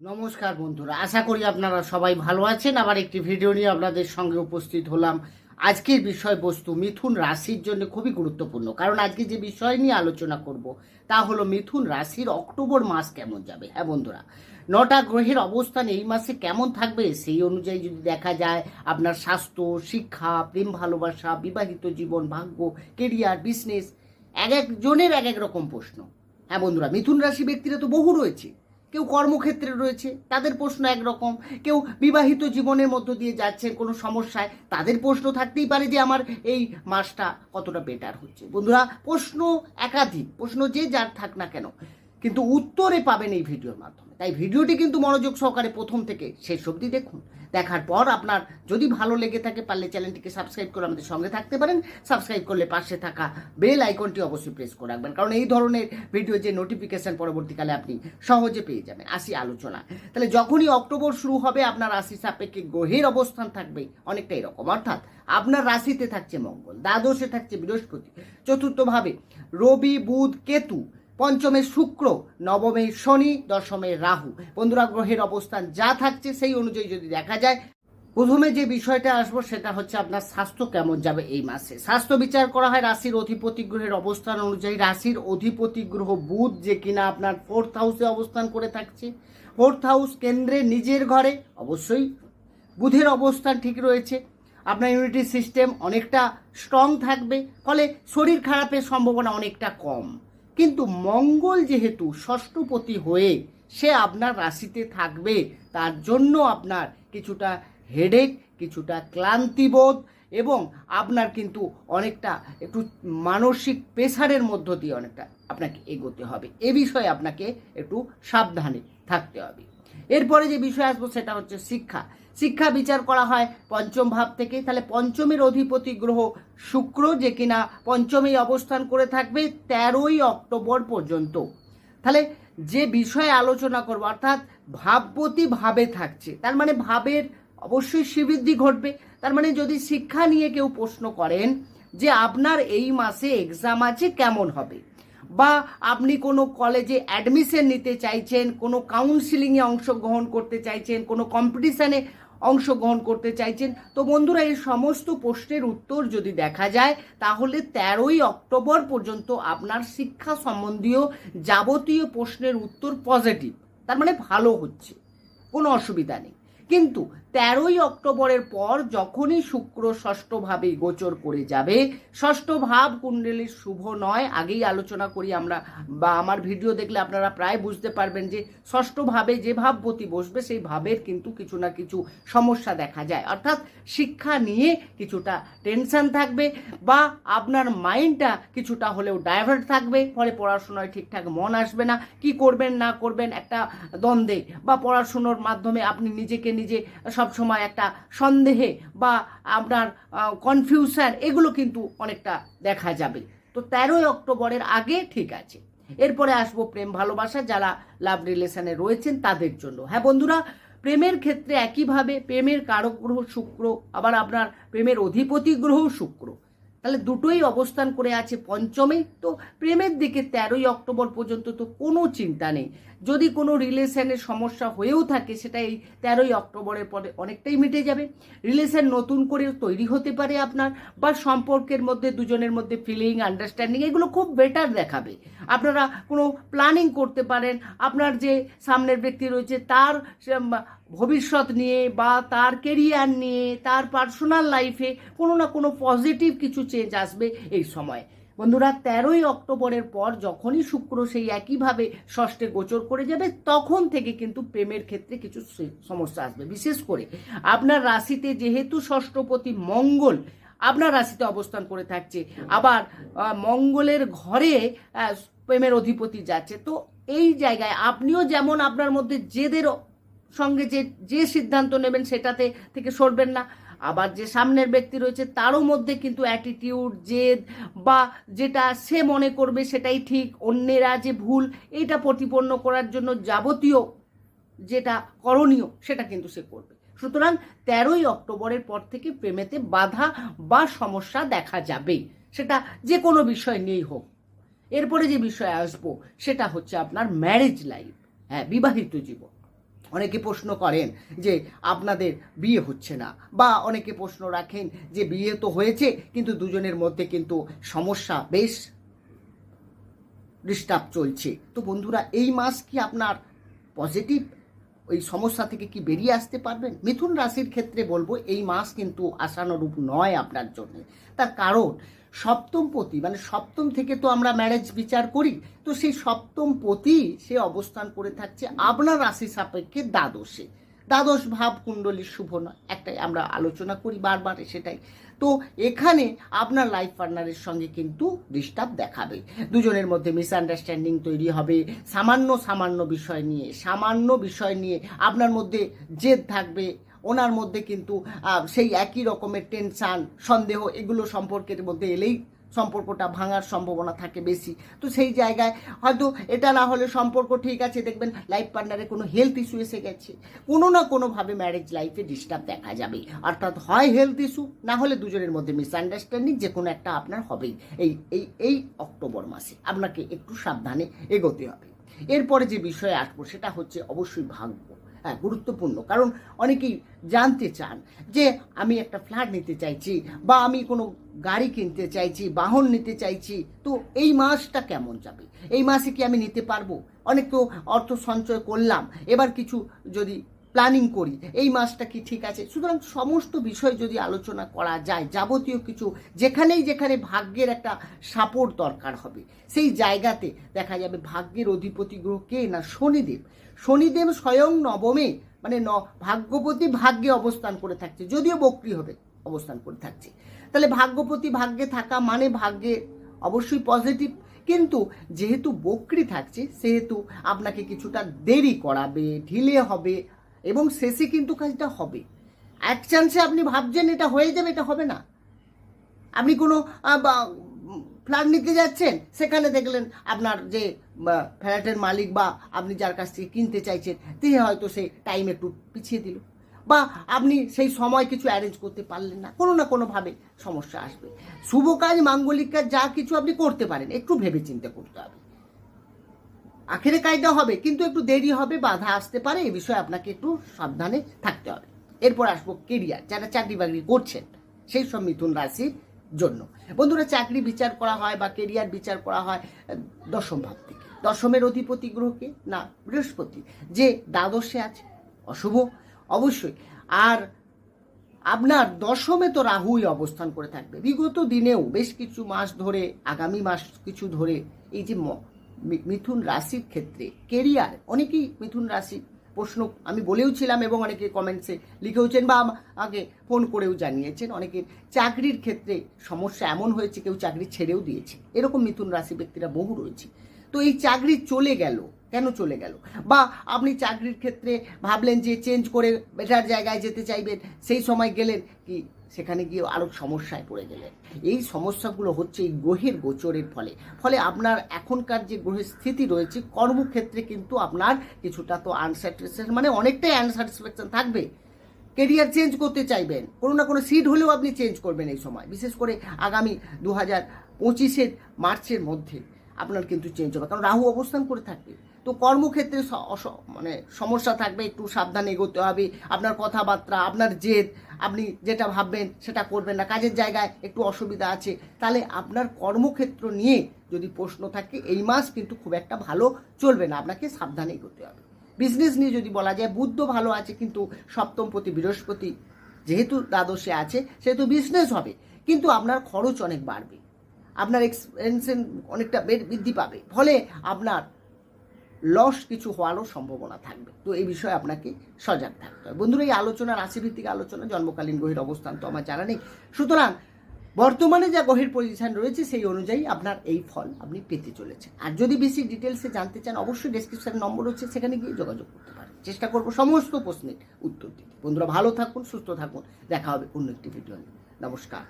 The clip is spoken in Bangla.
নমস্কার বন্ধুরা, আশা করি আপনারা সবাই ভালো আছেন। আবার একটি ভিডিও নিয়ে আপনাদের সঙ্গে উপস্থিত হলাম। আজকের বিষয়বস্তু মিথুন রাশির জন্য খুবই গুরুত্বপূর্ণ, কারণ আজকে যে বিষয় নিয়ে আলোচনা করব তা হলো মিথুন রাশির অক্টোবর মাস কেমন যাবে। হ্যাঁ বন্ধুরা, 9টা গ্রহের অবস্থান এই মাসে কেমন থাকবে সেই অনুযায়ী যদি দেখা যায় আপনার স্বাস্থ্য, শিক্ষা, প্রেম ভালোবাসা, বিবাহিত জীবন, ভাগ্য, কেরিয়ার, বিজনেস, এক একজনের এক এক রকম প্রশ্ন। হ্যাঁ বন্ধুরা, মিথুন রাশি ব্যক্তিরা তো বহু রয়েছে। কেউ কর্মক্ষেত্রে রয়েছে, তাদের প্রশ্ন একরকম। কেউ বিবাহিত জীবনের মধ্য দিয়ে যাচ্ছেন কোনো সমস্যায়, তাদের প্রশ্ন থাকতেই পারে যে আমার এই মাসটা কতটা বেটার হচ্ছে। বন্ধুরা, প্রশ্ন একাধিক, প্রশ্ন যে যার থাক না কেন, কিন্তু উত্তরে পাবেন এই ভিডিওর মাধ্যমে। তাই ভিডিওটি কিন্তু মনোযোগ সহকারে প্রথম থেকে শেষ অবধি দেখুন। দেখার পর আপনার যদি ভালো লেগে থাকে, পারলে চ্যানেলটিকে সাবস্ক্রাইব করে আমাদের সঙ্গে থাকতে পারেন। সাবস্ক্রাইব করলে পাশে থাকা বেল আইকনটি অবশ্যই প্রেস করে রাখবেন, কারণ এই ধরনের ভিডিও যে নোটিফিকেশন পরবর্তীকালে আপনি সহজে পেয়ে যাবেন। আসি আলোচনা। তাহলে যখনই অক্টোবর শুরু হবে, আপনার রাশি সাপেক্ষে গ্রহের অবস্থান থাকবে অনেকটা এরকম। অর্থাৎ আপনার রাশিতে থাকছে মঙ্গল, দ্বাদশে থাকছে বৃহস্পতি, চতুর্থভাবে রবি, বুধ, কেতু, পঞ্চমে শুক্র, নবমে শনি, দশমে রাহু। বন্ধুরা, গ্রহের অবস্থান যা থাকছে সেই অনুযায়ী যদি দেখা যায়, প্রথমে যে বিষয়টা আসবো সেটা হচ্ছে আপনার স্বাস্থ্য কেমন যাবে এই মাসে। স্বাস্থ্য বিচার করা হয় রাশির অধিপতি গ্রহের অবস্থান অনুযায়ী। রাশির অধিপতি গ্রহ বুধ, যে কিনা আপনার 4th হাউসে অবস্থান করে থাকছে। 4th হাউস কেন্দ্রে নিজের ঘরে, অবশ্যই বুধের অবস্থান ঠিক রয়েছে। আপনার ইমিউনিটি সিস্টেম অনেকটা স্ট্রং থাকবে, ফলে শরীর খারাপের সম্ভাবনা অনেকটা কম। কিন্তু মঙ্গল যেহেতু ষষ্ঠপতি হয়ে সে আপনার রাশিতে থাকবে, তার জন্য আপনার কিছুটা হেডেক, কিছুটা ক্লান্তিবোধ এবং আপনার কিন্তু অনেকটা একটু মানসিক প্রেসারের মধ্য দিয়ে অনেকটা আপনাকে এগোতে হবে। এ বিষয়ে আপনাকে একটু সাবধানে থাকতে হবে। এরপরে যে বিষয় আসবো সেটা হচ্ছে শিক্ষা। শিক্ষা বিচার করা হয় পঞ্চম ভাব থেকে। তাহলে পঞ্চমের অধিপতি গ্রহ শুক্র, যে কিনা পঞ্চমেই অবস্থান করে থাকবে 13ই অক্টোবর পর্যন্ত। তাহলে যে বিষয়ে আলোচনা করব, অর্থাৎ ভাবপতি ভাবে থাকছে, তার মানে ভাবের অবশ্যই শ্রীবৃদ্ধি ঘটবে। তার মানে যদি শিক্ষা নিয়ে কেউ প্রশ্ন করেন যে আপনার এই মাসে এক্সাম আছে, কেমন হবে, বা আপনি কোনো কলেজে অ্যাডমিশন নিতে চাইছেন, কোনো কাউন্সিলিংয়ে অংশগ্রহণ করতে চাইছেন, কোনো কম্পিটিশানে অংশগ্রহণ করতে চাইছেন, তো বন্ধুরা এই সমস্ত প্রশ্নের উত্তর যদি দেখা যায়, তাহলে 13ই অক্টোবর পর্যন্ত আপনার শিক্ষা সম্বন্ধীয় যাবতীয় প্রশ্নের উত্তর পজিটিভ, তার মানে ভালো হচ্ছে, কোনো অসুবিধা নেই। কিন্তু 13ই অক্টোবরের পর যখনই শুক্র ষষ্ঠভাবে গোচর করে যাবে, ষষ্ঠ ভাব কুণ্ডলীর শুভ নয়। আগেই আলোচনা করি আমরা, বা আমার ভিডিও দেখলে আপনারা প্রায় বুঝতে পারবেন যে ষষ্ঠভাবে যে ভাবপতি বসবে সেই ভাবের কিন্তু কিছু না কিছু সমস্যা দেখা যায়। অর্থাৎ শিক্ষা নিয়ে কিছুটা টেনশন থাকবে, বা আপনার মাইন্ডটা কিছুটা হলেও ডাইভার্ট থাকবে, ফলে পড়াশোনায় ঠিকঠাক মন আসবে না। কি করবেন না করবেন একটা দ্বন্দ্বে, বা পড়াশুনোর মাধ্যমে আপনি নিজেকে নিজে সবসময় একটা সন্দেহে বা আপনার কনফিউশন, এগুলো কিন্তু অনেকটা দেখা যাবে। তো 13ই অক্টোবরের আগে ঠিক আছে। এরপরে আসবো প্রেম ভালোবাসা, যারা লাভ রিলেশনে রয়েছেন তাদের জন্য। হ্যাঁ বন্ধুরা, প্রেমের ক্ষেত্রে একইভাবে প্রেমের কারক গ্রহ শুক্র, আবার আপনার প্রেমের অধিপতি গ্রহ শুক্র, তাহলে দুটোই অবস্থান করে আছে পঞ্চমে। তো প্রেমের দিকে 13ই অক্টোবর পর্যন্ত তো কোনো চিন্তা নেই। যদি কোনো রিলেশনের সমস্যা হয়েও থাকে, সেটা এই 13ই অক্টোবরের পরে অনেকটাই মিটে যাবে। রিলেশন নতুন করে তৈরি হতে পারে আপনার, বা সম্পর্কের মধ্যে দুজনের মধ্যে ফিলিং, আন্ডারস্ট্যান্ডিং এগুলো খুব বেটার দেখাবে। আপনারা কোনো প্ল্যানিং করতে পারেন আপনার যে সামনের ব্যক্তি রয়েছে তার ভবিষ্যৎ নিয়ে, বা তার কেরিয়ার নিয়ে, তার পার্সোনাল লাইফে কোনো না কোনো পজিটিভ কিছু চেঞ্জ আসবে এই সময়। বন্ধুরা, 13ই অক্টোবরের পর যখনই শুক্র সেই একইভাবে ষষ্ঠে গোচর করে যাবে, তখন থেকে কিন্তু প্রেমের ক্ষেত্রে কিছু সমস্যা আসবে। বিশেষ করে আপনার রাশিতে যেহেতু ষষ্ঠপতি মঙ্গল আপনার রাশিতে অবস্থান করে থাকছে, আবার মঙ্গলের ঘরে প্রেমের অধিপতি যাচ্ছে, তো এই জায়গায় আপনিও যেমন আপনার মধ্যে জেদের সঙ্গে যে সিদ্ধান্ত নেবেন সেটাতে থেকে সরবেন না, আবার যে সামনের ব্যক্তি রয়েছে তারও মধ্যে কিন্তু অ্যাটিটিউড, জেদ, বা যেটা সে মনে করবে সেটাই ঠিক, অন্যেরা যে ভুল, এইটা প্রতিপন্ন করার জন্য যাবতীয় যেটা করণীয় সেটা কিন্তু সে করবে। সুতরাং 13ই অক্টোবরের পর থেকে প্রেমেতে বাধা বা সমস্যা দেখা যাবে, সেটা যে কোনো বিষয় নিয়েই হোক। এরপরে যে বিষয়ে আসবো সেটা হচ্ছে আপনার ম্যারেজ লাইফ, হ্যাঁ বিবাহিত জীবন। অনেকে প্রশ্ন করেন যে আপনাদের বিয়ে হচ্ছে না, বা অনেকে প্রশ্ন রাখেন যে বিয়ে তো হয়েছে কিন্তু দুজনের মধ্যে কিন্তু সমস্যা, বেশ ডিস্টার্ব চলছে। তো বন্ধুরা, এই মাস কি আপনার পজিটিভ, ওই সমস্যা থেকে কি বেরিয়ে আসতে পারবেন? মিথুন রাশির ক্ষেত্রে বলবো এই মাস কিন্তু আশানুরূপ নয় আপনার জন্য। তার কারণ সপ্তম পতি, মানে সপ্তম থেকে তো আমরা ম্যারেজ বিচার করি, তো সেই সপ্তম পতি সে অবস্থান করে থাকছে আপনার রাশি সাপেক্ষে দ্বাদশে। দ্বাদশ ভাব কুণ্ডলী শুভ নয়, একটাই আমরা আলোচনা করি বারবার, সেটাই। তো এখানে আপনার লাইফ পার্টনারের সঙ্গে কিন্তু ডিস্টার্ব দেখাবে, দুজনের মধ্যে মিসআন্ডারস্ট্যান্ডিং তৈরি হবে, সামান্য বিষয় নিয়ে আপনার মধ্যে জেদ থাকবে, ওনার মধ্যে কিন্তু সেই একই রকমের টেনশান, সন্দেহ, এগুলো সম্পর্কের মধ্যে এলেই সম্পর্কটা ভাঙার সম্ভাবনা থাকে বেশি। তো সেই জায়গায় হয়তো এটা না হলে সম্পর্ক ঠিক আছে, দেখবেন লাইফ পার্টনারে কোনো হেলথ ইস্যু এসে গেছে, কোনো না কোনোভাবে ম্যারেজ লাইফে ডিস্টার্ব দেখা যাবে। অর্থাৎ হয় হেলথ ইস্যু, না হলে দুজনের মধ্যে মিসআন্ডারস্ট্যান্ডিং, যে কোনো একটা আপনার হবেই। এই অক্টোবর মাসে আপনাকে একটু সাবধানে এগোতে হবে। এরপরে যে বিষয়ে আসবো সেটা হচ্ছে অবশ্যই ভাগ্য। হ্যাঁ, গুরুত্বপূর্ণ, কারণ অনেকেই জানতে চান যে আমি একটা ফ্ল্যাট নিতে চাইছি, বা আমি কোনো গাড়ি কিনতে চাইছি, বাহন নিতে চাইছি, তো এই মাসটা কেমন যাবে, এই মাসে কি আমি নিতে পারবো? অনেক তো অর্থ সঞ্চয় করলাম, এবার কিছু যদি প্ল্যানিং করি, এই মাসটা কি ঠিক আছে? সুতরাং সমস্ত বিষয় যদি আলোচনা করা যায়, যাবতীয় কিছু যেখানে ভাগ্যের একটা সাপোর্ট দরকার হবে, সেই জায়গাতে দেখা যাবে ভাগ্যের অধিপতি গ্রহ কে না শনিদেব। শনিদেব স্বয়ং নবমে, মানে ভাগ্যপতি ভাগ্যে অবস্থান করে থাকছে, যদিও বক্রী হবে অবস্থান করে থাকছে। তাহলে ভাগ্যপতি ভাগ্যে থাকা মানে ভাগ্যে অবশ্যই পজিটিভ, কিন্তু যেহেতু বক্রী থাকছে সেহেতু আপনাকে কিছুটা দেরি করাবে, ঢিলে হবে, এবং শেষে কিন্তু কাজটা হবে। এক চান্সে আপনি ভাবছেন এটা হয়ে যাবে, এটা হবে না। আপনি কোনো ফ্ল্যাট নিতে যাচ্ছেন, সেখানে দেখলেন আপনার যে ফ্ল্যাটের মালিক বা আপনি যার কাছ থেকে কিনতে চাইছেন তিনি হয়তো সেই টাইম একটু পিছিয়ে দিল, বা আপনি সেই সময় কিছু অ্যারেঞ্জ করতে পারলেন না, কোনো না কোনোভাবে সমস্যা আসবে। শুভ কাজ, মাঙ্গলিক কাজ যা কিছু আপনি করতে পারেন, একটু ভেবে চিন্তে করতে হবে। আখেরে কাজটা হবে কিন্তু একটু দেরি হবে, বাধা আসতে পারে, এই বিষয়ে আপনাকে একটু সাবধানে থাকতে হবে। এরপর আসবো কেরিয়ার, যারা চাকরি বাকরি করছেন সেই সব মিথুন রাশির জন্য। বন্ধুরা, চাকরি বিচার করা হয় বা কেরিয়ার বিচার করা হয় দশম ভাব থেকে। দশমের অধিপতি গ্রহকে না বৃহস্পতি, যে দ্বাদশে আছে, অশুভ অবশ্যই। আর আপনার দশমে তো রাহুই অবস্থান করে থাকবে বিগত দিনেও, বেশ কিছু মাস ধরে, আগামী মাস কিছু ধরে। এই যে মিথুন রাশির ক্ষেত্রে কেরিয়ার, অনেকেই মিথুন রাশি প্রশ্ন আমি বলেওছিলাম এবং অনেকে কমেন্টসে লিখেওছেন বা আমাকে ফোন করেও জানিয়েছেন, অনেকের চাকরির ক্ষেত্রে সমস্যা এমন হয়েছে কেউ চাকরি ছেড়েও দিয়েছে, এরকম মিথুন রাশি ব্যক্তিরা বহু রয়েছে। তো এই চাকরি চলে গেল, কেন চলে গেল? বা আপনি চাকরির ক্ষেত্রে ভাবলেন যে চেঞ্জ করে বেটার জায়গায় যেতে চাইবেন, সেই সময় গেলেন কি সেখানে গিয়ে আরও সমস্যায় পড়ে গেলেন। এই সমস্যাগুলো হচ্ছে এই গ্রহের গোচরের ফলে আপনার এখনকার যে গ্রহের স্থিতি রয়েছে কর্মক্ষেত্রে কিন্তু আপনার কিছুটা তো আনস্যাটিসফ্যাকশন, মানে অনেকটাই আনস্যাটিসফ্যাকশন থাকবে। কেরিয়ার চেঞ্জ করতে চাইবেন, কোনো না কোনো সিট হলেও আপনি চেঞ্জ করবেন এই সময়, বিশেষ করে আগামী 2025 মার্চের মধ্যে আপনার কিন্তু চেঞ্জ হবে, কারণ রাহু অবস্থান করে থাকবে। তো কর্মক্ষেত্রে মানে সমস্যা থাকবে, একটু সাবধানে এগোতে হবে। আপনার কথাবার্তা, আপনার জেদ, আপনি যেটা ভাববেন সেটা করবেন না, কাজের জায়গায় একটু অসুবিধা আছে, তাহলে আপনার কর্মক্ষেত্র নিয়ে যদি প্রশ্ন থাকে এই মাস কিন্তু খুব একটা ভালো চলবে না, আপনাকে সাবধানে এগোতে হবে। বিজনেস নিয়ে যদি বলা যায়, বুধ ভালো আছে কিন্তু সপ্তমপতি বৃহস্পতি যেহেতু দ্বাদশে আছে সেহেতু বিজনেস হবে, কিন্তু আপনার খরচ অনেক বাড়বে, আপনার এক্সপেন্সেন অনেকটা বৃদ্ধি পাবে, ফলে আপনার লস কিছু হওয়ারও সম্ভাবনা থাকবে। তো এই বিষয়ে আপনাকে সজাগ থাকতে হবে। বন্ধুরা, এই আলোচনা রাশিভিত্তিক আলোচনা, জন্মকালীন গ্রহের অবস্থান তো আমার জানা নেই, সুতরাং বর্তমানে যা গ্রহের পজিশন রয়েছে সেই অনুযায়ী আপনার এই ফল আপনি পেতে চলেছেন। আর যদি বেশি ডিটেলসে জানতে চান অবশ্যই ডেসক্রিপশন নম্বর হচ্ছে, সেখানে গিয়ে যোগাযোগ করতে পারেন। চেষ্টা করবো সমস্ত প্রশ্নের উত্তর দিতে। বন্ধুরা, ভালো থাকুন, সুস্থ থাকুন, দেখা হবে অন্য একটি ভিডিও নিয়ে। নমস্কার।